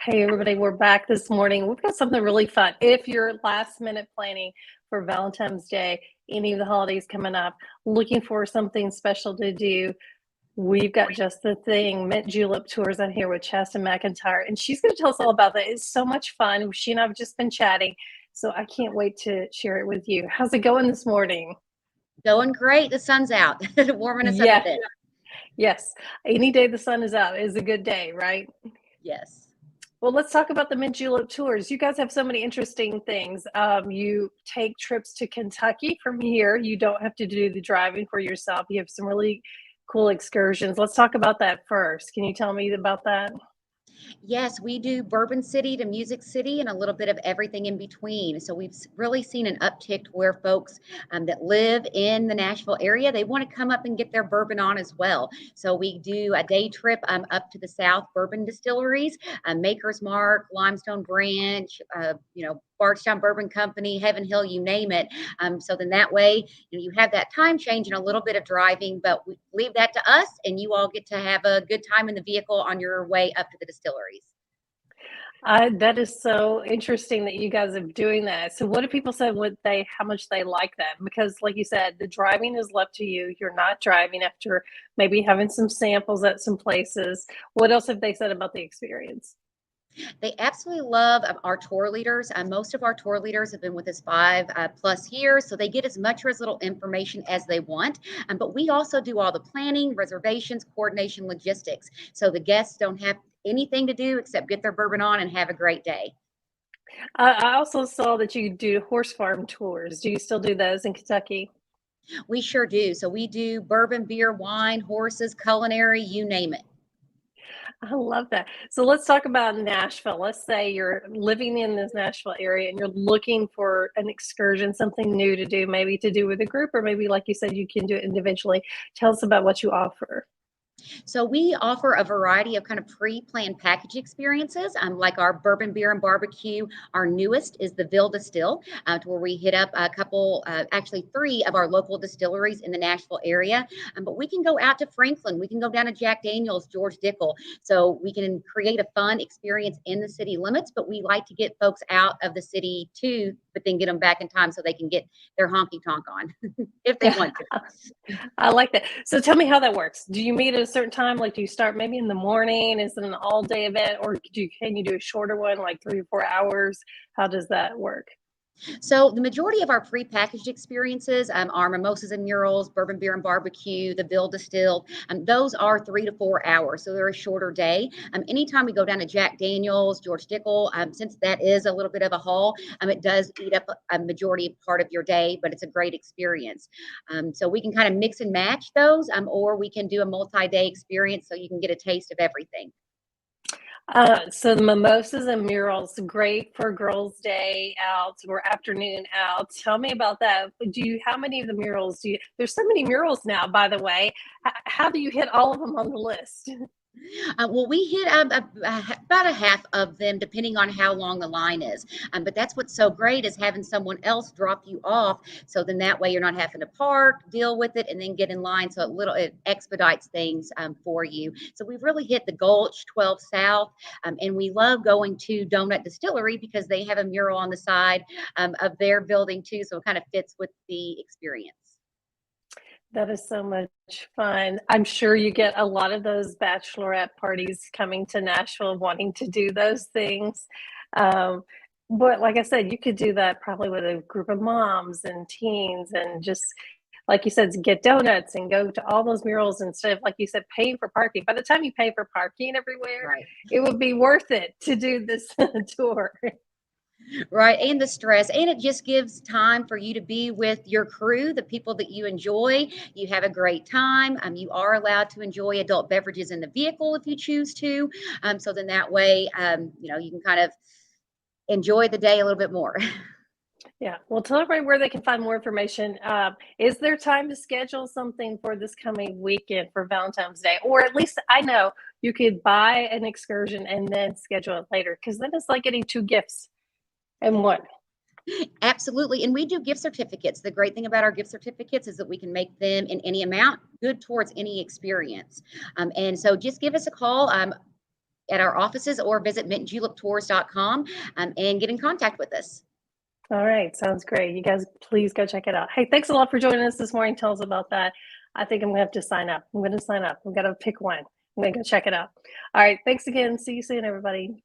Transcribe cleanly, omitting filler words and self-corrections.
Hey, everybody, we're back this morning. We've got something really fun. If you're last minute planning for Valentine's Day, any of the holidays coming up, looking for something special to do, we've got just the thing. Mint Julep Tours on here with Chasta McIntyre, and she's going to tell us all about that. It's so much fun. She and I have just been chatting, so I can't wait to share it with you. How's it going this morning? Going great. The sun's out, warming us up a Yeah, bit. yes. Any day the sun is out is a good day, right? Yes. Well, let's talk about the Mint Julep Tours. You guys have so many interesting things. You take trips to Kentucky from here. You don't have to do the driving for yourself. You have some really cool excursions. Let's talk about that first. Can you tell me about that? Yes, we do Bourbon City to Music City and a little bit of everything in between. So we've really seen an uptick where folks that live in the Nashville area, they want to come up and get their bourbon on as well. So we do a day trip up to the South Bourbon distilleries, Maker's Mark, Limestone Branch, Bardstown Bourbon Company, Heaven Hill, you name it. So then that way, you have that time change and a little bit of driving, but we leave that to us and you all get to have a good time in the vehicle on your way up to the distilleries. That is so interesting that you guys are doing that. So, what do people say? How much they like that? Because, like you said, the driving is left to you. You're not driving after maybe having some samples at some places. What else have they said about the experience? They absolutely love our tour leaders. Most of our tour leaders have been with us 5+ years, so they get as much or as little information as they want. But we also do all the planning, reservations, coordination, logistics. So the guests don't have anything to do except get their bourbon on and have a great day. I also saw that you do horse farm tours. Do you still do those in Kentucky? We sure do. So we do bourbon, beer, wine, horses, culinary, you name it. I love that. So let's talk about Nashville. Let's say you're living in this Nashville area and you're looking for an excursion, something new to do, maybe to do with a group, or maybe, like you said, you can do it individually. Tell us about what you offer. So we offer a variety of kind of pre-planned package experiences, like our bourbon, beer, and barbecue. Our newest is the Ville Distill, to where we hit up a couple, actually three of our local distilleries in the Nashville area. But we can go out to Franklin. We can go down to Jack Daniel's, George Dickel. So we can create a fun experience in the city limits, but we like to get folks out of the city too, but then get them back in time so they can get their honky tonk on if they want to. I like that. So tell me how that works. Do you meet at a certain time? Like, do you start maybe in the morning? Is it an all day event, or can you do a shorter one, like 3 or 4 hours? How does that work? So the majority of our pre-packaged experiences are mimosas and murals, bourbon, beer, and barbecue, the Ville Distilled. Those are 3 to 4 hours, so they're a shorter day. Anytime we go down to Jack Daniel's, George Dickel, since that is a little bit of a haul, it does eat up a majority part of your day, but it's a great experience. So we can kind of mix and match those, or we can do a multi-day experience so you can get a taste of everything. So the mimosas and murals, great for girls' day out or afternoon out. Tell me about that. How many of the murals do you, there's so many murals now, by the way. How do you hit all of them on the list? Well, we hit about a half of them, depending on how long the line is. But that's what's so great is having someone else drop you off. So then that way you're not having to park, deal with it, and then get in line. So it expedites things for you. So we've really hit the Gulch, 12 South, and we love going to Donut Distillery because they have a mural on the side of their building too. So it kind of fits with the experience. That is so much fun. I'm sure you get a lot of those bachelorette parties coming to Nashville wanting to do those things. Um, but like I said, you could do that probably with a group of moms and teens and just like you said, get donuts and go to all those murals instead of, like you said, paying for parking. By the time you pay for parking everywhere, Right. it would be worth it to do this tour. Right. And the stress. And it just gives time for you to be with your crew, the people that you enjoy. You have a great time. You are allowed to enjoy adult beverages in the vehicle if you choose to. So then that way, you can kind of enjoy the day a little bit more. Yeah. Well, tell everybody where they can find more information. Is there time to schedule something for this coming weekend for Valentine's Day? Or at least I know you could buy an excursion and then schedule it later because then it's like getting two gifts in one. Absolutely. And we do gift certificates. The great thing about our gift certificates is that we can make them in any amount, good towards any experience. And so just give us a call. at our offices or visit mintjuleptours.com and get in contact with us. All right, sounds great. You guys, please go check it out. Hey, thanks a lot for joining us this morning. Tell us about that. I think I'm gonna have to sign up. I'm gonna sign up. I'm gonna pick one. I'm gonna go check it out. All right, thanks again. See you soon, everybody.